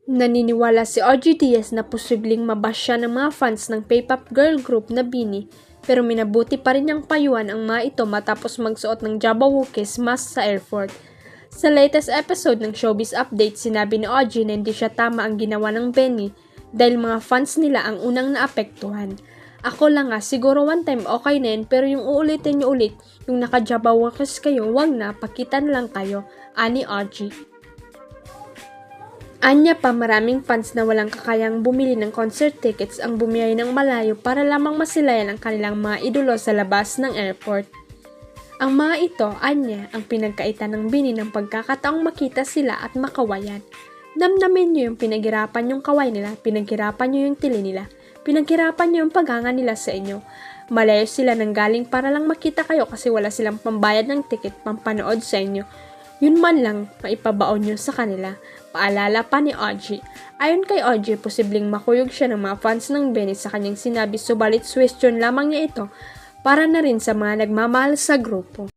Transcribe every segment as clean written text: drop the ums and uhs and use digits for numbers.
Naniniwala si OG Diaz na posibleng mabash siya ng mga fans ng K-pop girl group na BINI, pero minabuti pa rin niyang payuhan ang mga ito matapos magsuot ng Jabberwocky's mask sa airport. Sa latest episode ng Showbiz Update, sinabi ni OG na hindi siya tama ang ginawa ng BINI dahil mga fans nila ang unang naapektuhan. Ako lang nga, siguro one time okay na yun, pero yung uulitin niyo ulit, yung naka-Jabberwocky's kayo, wag na, pakitan lang kayo, ani OG. Anya pa, maraming fans na walang kakayang bumili ng concert tickets ang bumiyay ng malayo para lamang masilayan ang kanilang mga idolo sa labas ng airport. Ang mga ito, anya, ang pinagkaitan ng BINI ng pagkakataong makita sila at makawayan. Damdamin nyo yung pinaghirapan yung kaway nila, pinaghirapan nyo yung tili nila, pinaghirapan nyo yung paghanga nila sa inyo. Malayo sila nang galing para lang makita kayo kasi wala silang pambayad ng ticket pampanood sa inyo. Yun man lang maipabaon nyo sa kanila. Paalala pa ni OG. Ayon kay OG, posibleng makuyog siya ng mga fans ng BINI sa kanyang sinabi, subalit question lamang niya ito para na rin sa mga nagmamahal sa grupo.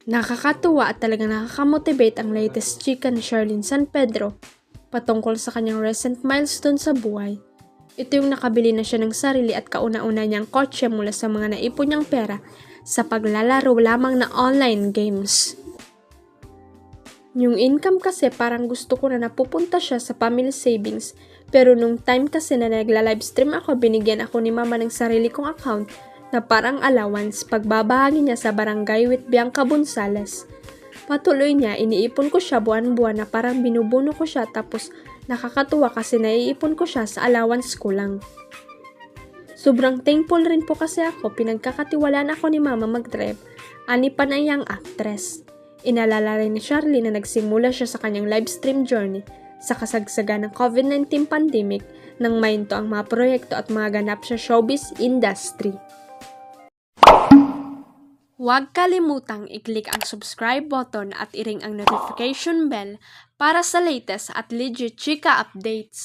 Nakakatuwa at talagang nakakamotivate ang latest chika ni Sherlyn San Pedro patungkol sa kanyang recent milestone sa buhay. Ito yung nakabili na siya ng sarili at kauna-una niyang kotse mula sa mga naipon niyang pera sa paglalaro lamang na online games. Yung income kasi parang gusto ko na napupunta siya sa family savings, pero nung time kasi na nagla-livestream ako, binigyan ako ni mama ng sarili kong account na parang allowance pagbabahagi niya sa barangay with Bianca Bonsales. Patuloy niya, iniipon ko siya buwan-buwan na parang binubuno ko siya, tapos nakakatuwa kasi naiipon ko siya sa allowance ko lang. Sobrang thankful rin po kasi ako, pinagkakatiwalaan ako ni mama mag-drive, ani pa na iyang actress. Inalala rin ni Charlie na nagsimula siya sa kanyang livestream journey sa kasagsagan ng COVID-19 pandemic nang mainto ang mga proyekto at mga ganap sa showbiz industry. Huwag kalimutang i-click ang subscribe button at i-ring ang notification bell para sa latest at legit chika updates.